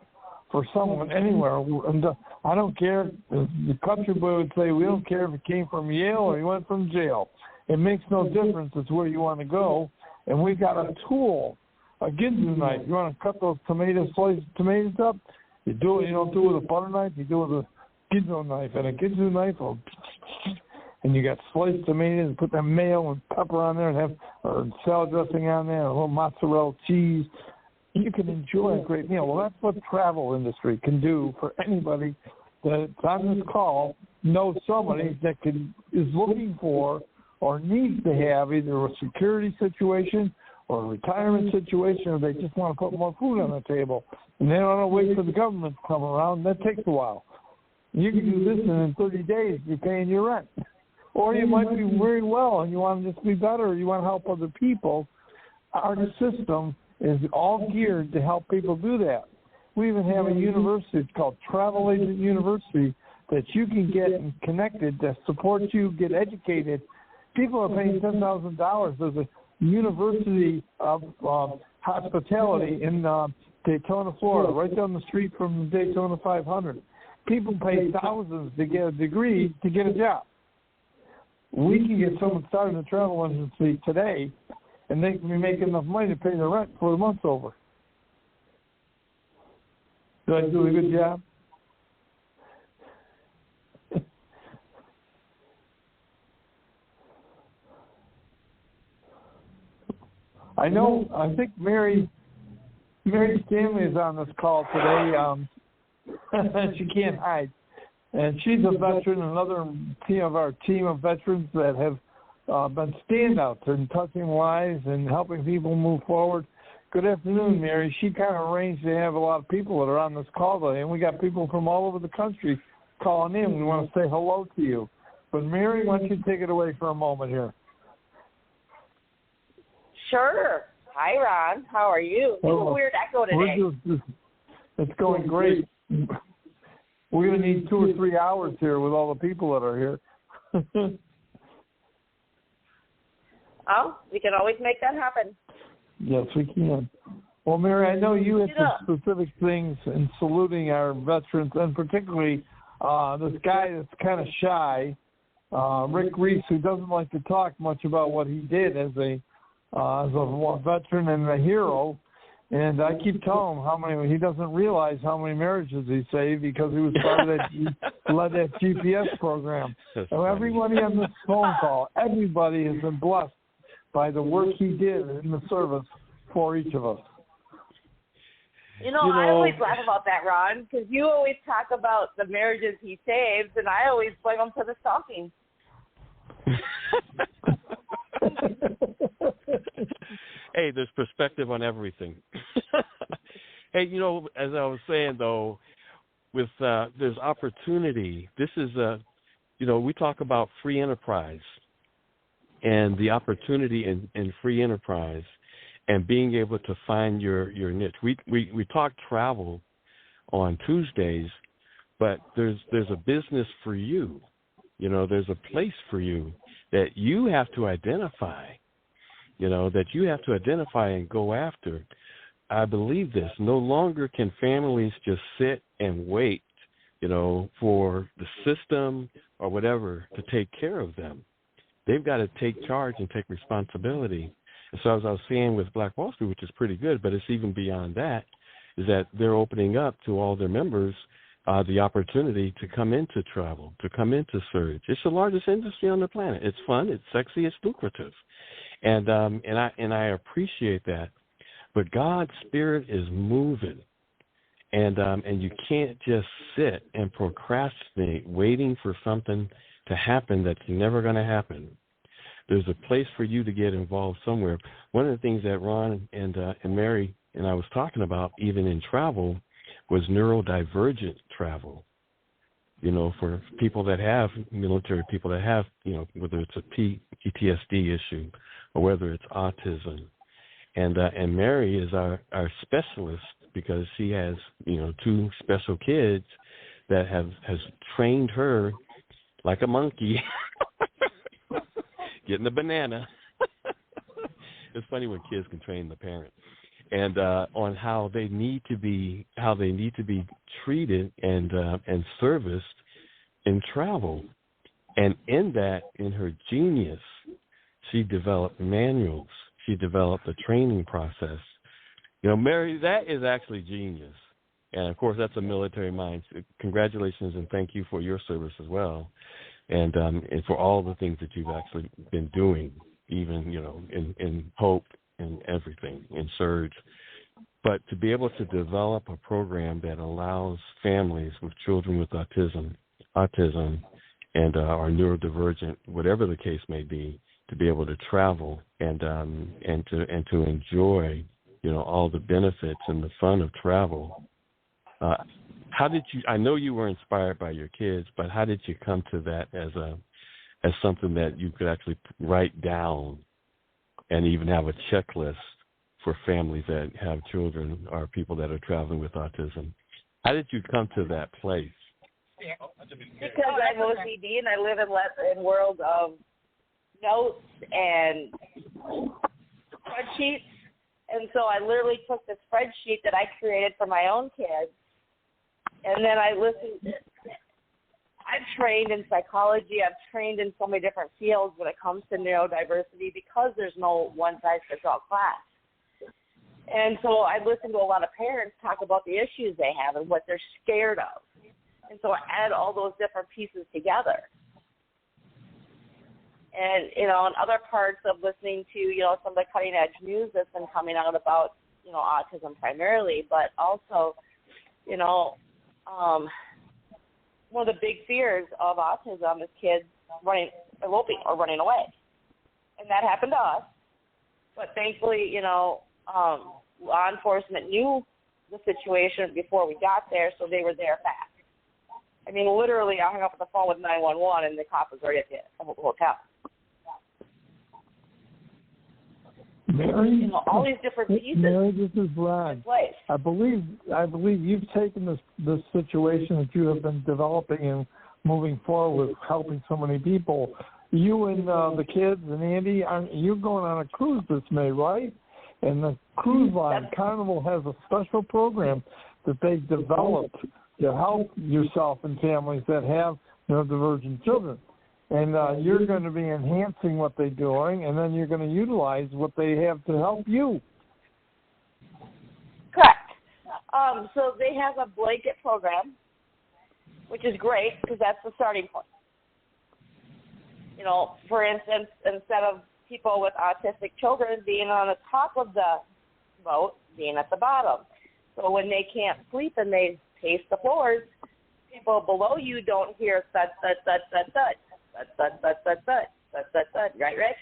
[SPEAKER 3] for someone anywhere. And I don't care. The country boy would say, we don't care if it came from Yale or he went from jail. It makes no difference. It's where you want to go. And we've got a tool, a Ginzu knife. You want to cut those sliced tomatoes up? You do it. You don't do it with a butter knife. You do it with a Ginzu knife. And a Ginzu knife will... And you got sliced tomatoes and put that mayo and pepper on there and have salad dressing on there, a little mozzarella cheese. You can enjoy a great meal. Well, that's what the travel industry can do for anybody that's on this call, knows somebody that is looking for or needs to have either a security situation or a retirement situation, or they just want to put more food on the table. And they don't want to wait for the government to come around. That takes a while. You can do this, and in 30 days, you're paying your rent. Or you might be very well and you want to just be better, or you want to help other people. Our system is all geared to help people do that. We even have a university, it's called Travel Agent University, that you can get connected that supports you, get educated. People are paying $10,000. There's a university of hospitality in Daytona, Florida, right down the street from Daytona 500. People pay thousands to get a degree to get a job. We can get someone started in the travel industry today, and they can be making enough money to pay their rent before the month's over. Did I do a good job? I know. I think Mary Stanley is on this call today. She can't hide. And she's a veteran, another team of veterans that have been standouts in touching lives and helping people move forward. Good afternoon, Mary. She kind of arranged to have a lot of people that are on this call today, and we got people from all over the country calling in. We want to say hello to you. But, Mary, why don't you take it away for a moment here?
[SPEAKER 8] Sure. Hi, Ron. How are you? You have a weird echo today.
[SPEAKER 3] It's going great. We're going to need 2 or 3 hours here with all the people that are here.
[SPEAKER 8] Oh, we can always make that happen.
[SPEAKER 3] Yes, we can. Well, Mary, I know you had some specific things in saluting our veterans, and particularly this guy that's kind of shy, Rick Reese, who doesn't like to talk much about what he did as a veteran and a hero. And I keep telling him he doesn't realize how many marriages he saved because he was part of that GPS program. So everybody on this phone call, everybody has been blessed by the work he did in the service for each of us.
[SPEAKER 8] You know, I always laugh about that, Ron, because you always talk about the marriages he saves, and I always blame him for the stalking.
[SPEAKER 5] Hey, there's perspective on everything. Hey, as I was saying, though, with there's opportunity. This is we talk about free enterprise and the opportunity in free enterprise. and being able to find your niche. We talk travel on Tuesdays, but there's a business for you. There's a place for you that you have to identify, that you have to identify and go after. I believe this. No longer can families just sit and wait, for the system or whatever to take care of them. They've got to take charge and take responsibility. And so as I was saying with Black Wall Street, which is pretty good, but it's even beyond that, is that they're opening up to all their members the opportunity to come into travel, to come into Surge. It's the largest industry on the planet. It's fun, it's sexy, it's lucrative. And I appreciate that. But God's Spirit is moving. And you can't just sit and procrastinate waiting for something to happen that's never going to happen. There's a place for you to get involved somewhere. One of the things that Ron and Mary and I was talking about, even in travel, was neurodivergent travel. For people that have, military people that have, whether it's a PTSD issue or whether it's autism. And Mary is our specialist because she has, 2 special kids that has trained her like a monkey, getting the banana. It's funny when kids can train the parent, and on how they need to be treated and serviced in travel. And in her genius, she developed manuals. She developed a training process. Mary, that is actually genius. And, of course, that's a military mind. Congratulations and thank you for your service as well, and for all the things that you've actually been doing, even, in Hope and everything, in Surge. But to be able to develop a program that allows families with children with autism, and are neurodivergent, whatever the case may be, to be able to travel and to enjoy, all the benefits and the fun of travel. How did you? I know you were inspired by your kids, but how did you come to that as something that you could actually write down and even have a checklist for families that have children or people that are traveling with autism? How did you come to that place?
[SPEAKER 8] Because I'm OCD and I live in world of notes and spreadsheets. And so I literally took the spreadsheet that I created for my own kids, and then I listened. I've trained in psychology. I've trained in so many different fields when it comes to neurodiversity because there's no one-size-fits-all class. And so I listened to a lot of parents talk about the issues they have and what they're scared of. And so I add all those different pieces together. And, in other parts of listening to, some of the cutting-edge news that's been coming out about, autism primarily, but also, one of the big fears of autism is kids eloping or running away. And that happened to us. But thankfully, law enforcement knew the situation before we got there, so they were there fast. I mean, literally, I hung up on the phone with 911, and the cop was already at the hotel.
[SPEAKER 3] Mary,
[SPEAKER 8] all these different pieces.
[SPEAKER 3] Mary, this is Brad. I believe you've taken this situation that you have been developing and moving forward with helping so many people. You and the kids and Andy, you're going on a cruise this May, right? And the cruise line, Carnival, has a special program that they've developed to help yourself and families that have neurodivergent children. And you're going to be enhancing what they're doing, and then you're going to utilize what they have to help you.
[SPEAKER 8] Correct. So they have a blanket program, which is great because that's the starting point. For instance, instead of people with autistic children being on the top of the boat, being at the bottom. So when they can't sleep and they pace the floors, people below you don't hear thud, thud, thud, thud, thud. Right, Rick?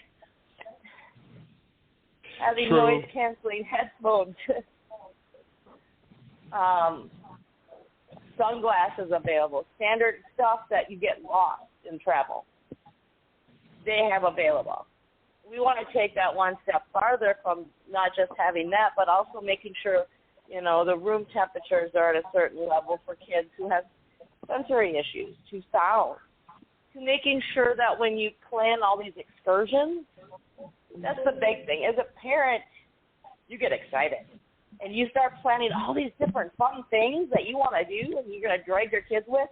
[SPEAKER 8] Having noise-canceling headphones. Sunglasses available. Standard stuff that you get lost in travel. They have available. we want to take that one step farther from not just having that, but also making sure, you know, the room temperatures are at a certain level for kids who have sensory issues, to sound, to making sure that when you plan all these excursions, that's the big thing. As a parent, you get excited, and you start planning all these different fun things that you want to do and you're going to drag your kids with.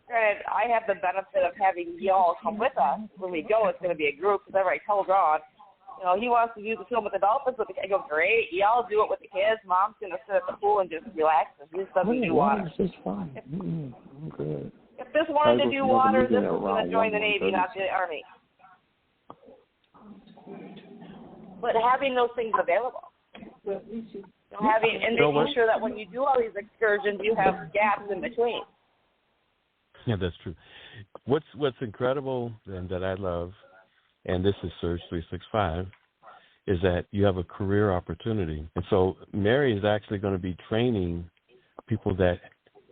[SPEAKER 8] Granted, I have the benefit of having y'all come with us. When we go, it's going to be a group, because I already told Ron, you know, he wants to do the film with the dolphins. With the, I go, great, y'all do it with the kids. Mom's going to sit at the pool and just relax and do something do water.
[SPEAKER 4] It's just fine. I'm good.
[SPEAKER 8] If this wanted to do water, this was going to join the Navy, not the Army. But having those things available. Making sure that when you do all these excursions, you have gaps in between.
[SPEAKER 5] Yeah, that's true. What's incredible and that I love, and this is Surge 365, is that you have a career opportunity. And so Mary is actually going to be training people that,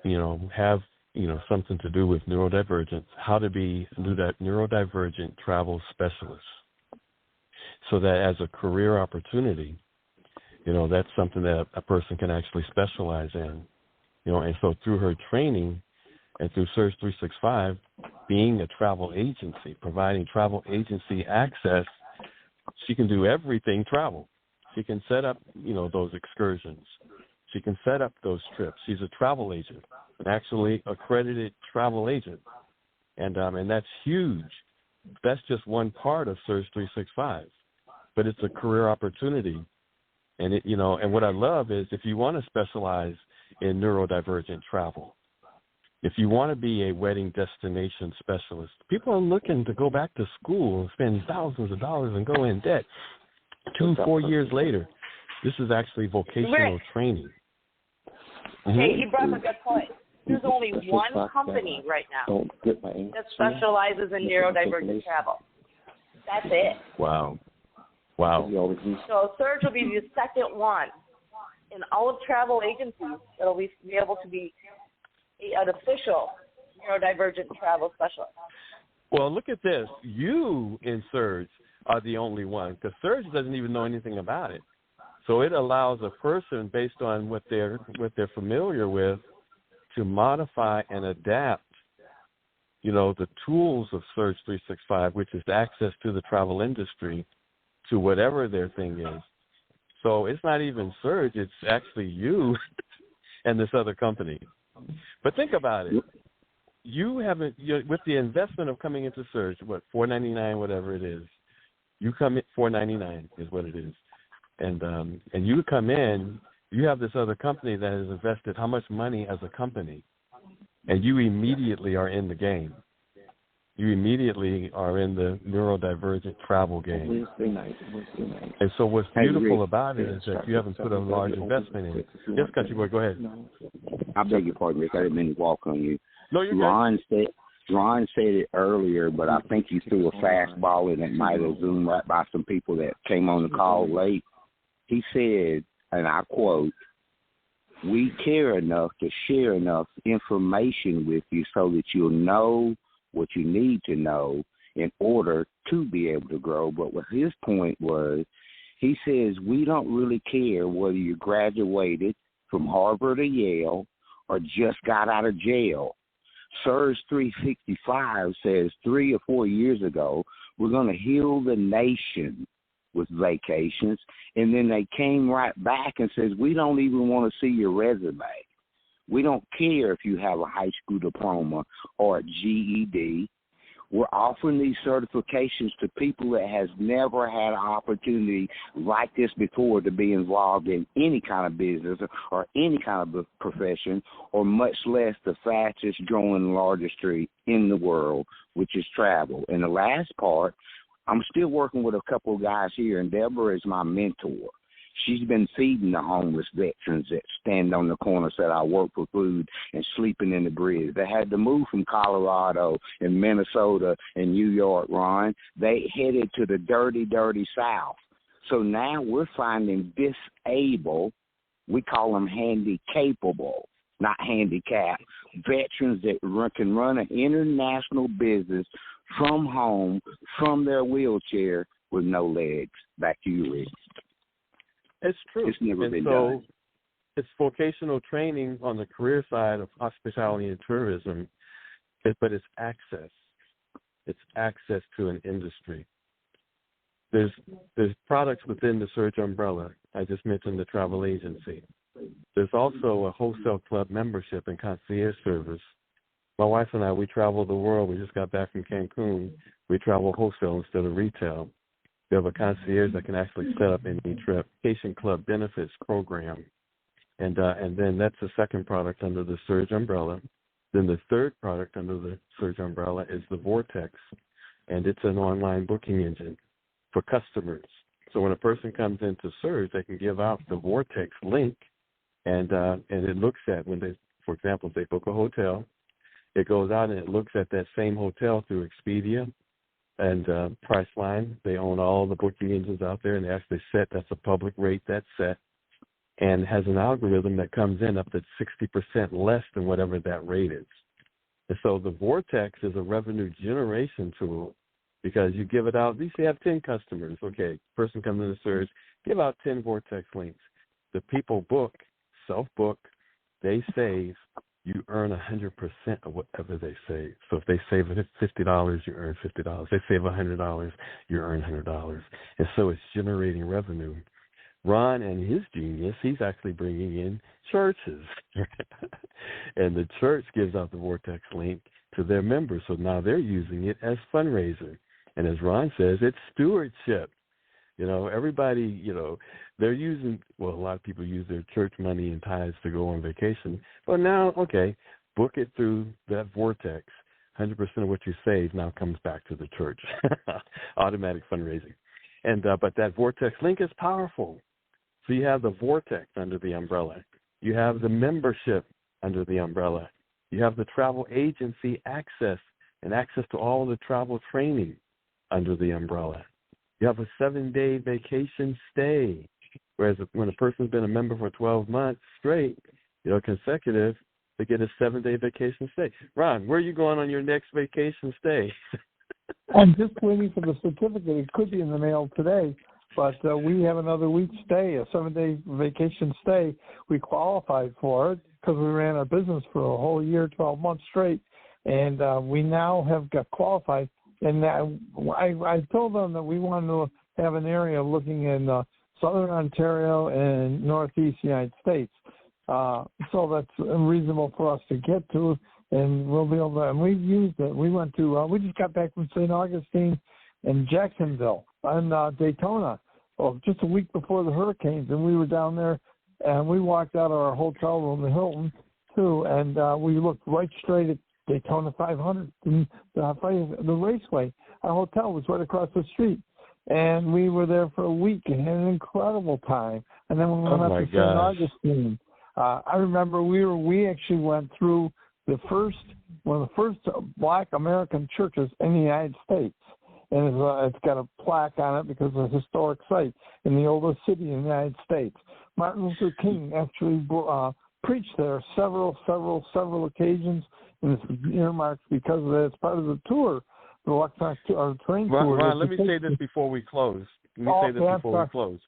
[SPEAKER 5] you know, have, you know, something to do with neurodivergence, how to do that neurodivergent travel specialist. So that as a career opportunity, you know, that's something that a person can actually specialize in. You know, and so through her training, and through Surge 365, being a travel agency, providing travel agency access, she can do everything travel. She can set up, you know, those excursions. She can set up those trips. She's a travel agent, an actually accredited travel agent. And that's huge. That's just one part of Surge 365. But it's a career opportunity. And, it, you know, and what I love is if you want to specialize in neurodivergent travel, if you want to be a wedding destination specialist, people are looking to go back to school and spend thousands of dollars and go in debt 2-4 years later. This is actually vocational training.
[SPEAKER 8] Hey, you brought up a good point. There's only one company right now that specializes in neurodivergent travel. That's it.
[SPEAKER 5] Wow.
[SPEAKER 8] So Surge will be the second one in all of travel agencies that will be able to be an official neurodivergent travel specialist.
[SPEAKER 5] Well, look at this. You in Surge are the only one, because Surge doesn't even know anything about it. So it allows a person, based on what they're familiar with, to modify and adapt, you know, the tools of Surge 365, which is access to the travel industry, to whatever their thing is. So it's not even Surge, it's actually you and this other company. But think about it. You haven't, with the investment of coming into Surge, what, $4.99, whatever it is. You come in, $4.99 is what it is. And you come in, you have this other company that has invested how much money as a company, and you immediately are in the game. You immediately are in the neurodivergent travel game. And so what's beautiful about it is that you haven't put a large investment in it. Yes, Country Boy, go ahead.
[SPEAKER 6] I beg your pardon, Rick. I didn't mean to walk on you.
[SPEAKER 5] No, you're
[SPEAKER 6] Ron said it earlier, but I think you threw a fastball and it might have zoomed right by some people that came on the call late. He said, and I quote, "We care enough to share enough information with you so that you'll know what you need to know in order to be able to grow." But what his point was, he says, we don't really care whether you graduated from Harvard or Yale or just got out of jail. Surge 365 says 3 or 4 years ago, we're going to heal the nation with vacations. And then they came right back and says, we don't even want to see your resume. We don't care if you have a high school diploma or a GED. We're offering these certifications to people that has never had an opportunity like this before to be involved in any kind of business or any kind of profession, or much less the fastest growing largest industry in the world, which is travel. And the last part, I'm still working with a couple of guys here, and Deborah is my mentor. She's been feeding the homeless veterans that stand on the corner, said I work for food, and sleeping in the bridge. They had to move from Colorado and Minnesota and New York, Ron. They headed to the dirty, dirty South. So now we're finding disabled, we call them handy-capable, not handicapped, veterans that can run an international business from home, from their wheelchair, with no legs. Back to you, Rick.
[SPEAKER 5] It's true.
[SPEAKER 6] It's never been
[SPEAKER 5] so
[SPEAKER 6] done.
[SPEAKER 5] It's vocational training on the career side of hospitality and tourism, but it's access. It's access to an industry. There's products within the Surge umbrella. I just mentioned the travel agency. There's also a wholesale club membership and concierge service. My wife and I, we travel the world. We just got back from Cancun. We travel wholesale instead of retail. We have a concierge that can actually set up any trip. Vacation Club benefits program. And then that's the second product under the Surge umbrella. Then the third product under the Surge umbrella is the Vortex, and it's an online booking engine for customers. So when a person comes into Surge, they can give out the Vortex link, and it looks at when they, for example, if they book a hotel, it goes out and it looks at that same hotel through Expedia and Priceline. They own all the booking engines out there, and they actually set, that's a public rate that's set, and has an algorithm that comes in up to 60% less than whatever that rate is. And so the Vortex is a revenue generation tool because you give it out. You say you have 10 customers. Okay, person comes in the Surge, give out 10 Vortex links. The people book, self-book, they save. You earn 100% of whatever they save. So if they save $50, you earn $50. They save $100, you earn $100. And so it's generating revenue. Ron and his genius, he's actually bringing in churches. And the church gives out the Vortex link to their members. So now they're using it as fundraiser. And as Ron says, it's stewardship. You know, everybody, you know, they're using, well, a lot of people use their church money and tithes to go on vacation. But now, okay, book it through that Vortex. 100% of what you save now comes back to the church. Automatic fundraising. And but that Vortex link is powerful. So you have the Vortex under the umbrella. You have the membership under the umbrella. You have the travel agency access and access to all the travel training under the umbrella. You have a 7-day vacation stay, whereas when a person's been a member for 12 months straight, you know, consecutive, they get a 7-day vacation stay. Ron, where are you going on your next vacation stay?
[SPEAKER 3] I'm just waiting for the certificate. It could be in the mail today, but we have another week stay, a 7-day vacation stay. We qualified for it because we ran our business for a whole year, 12 months straight, and we now have got qualified. And I told them that we wanted to have an area looking in southern Ontario and northeast United States. So that's reasonable for us to get to, and we'll be able to, and we've used it. We went to, we just got back from St. Augustine and Jacksonville and Daytona, just a week before the hurricanes, and we were down there, and we walked out of our hotel room, the Hilton, too, and we looked right straight at Daytona 500, and the raceway. Our hotel was right across the street, and we were there for a week and had an incredible time. And then we went up to St. Augustine. I remember we actually went through one of the first Black American churches in the United States, and it's got a plaque on it because it's a historic site in the oldest city in the United States. Martin Luther King actually preached there several occasions. And it's earmarked because of that. It's part of the tour, the electronic train tour.
[SPEAKER 5] Ron, let me say this before we close. We close.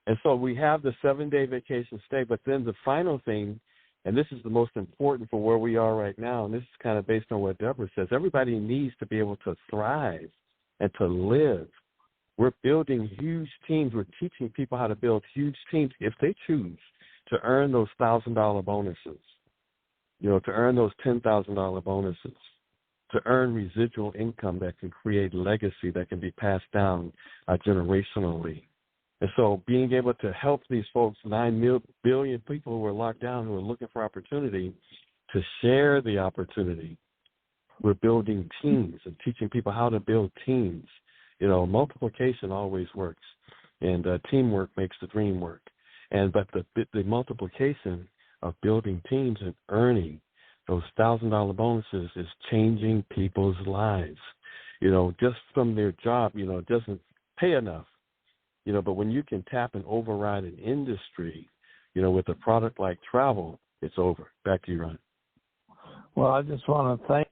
[SPEAKER 5] And so we have the 7-day vacation stay, but then the final thing, and this is the most important for where we are right now, and this is kind of based on what Deborah says, everybody needs to be able to thrive and to live. We're building huge teams. We're teaching people how to build huge teams if they choose to earn those $1,000 bonuses. You know, to earn those $10,000 bonuses, to earn residual income that can create legacy that can be passed down generationally. And so being able to help these folks, 9 billion people who are locked down, who are looking for opportunity, to share the opportunity. We're building teams and teaching people how to build teams. You know, multiplication always works, and teamwork makes the dream work. But the multiplication of building teams and earning those $1,000 bonuses is changing people's lives. You know, just from their job, you know, it doesn't pay enough. You know, but when you can tap and override an industry, you know, with a product like travel, it's over. Back to you, Ron.
[SPEAKER 3] Well, I just want to thank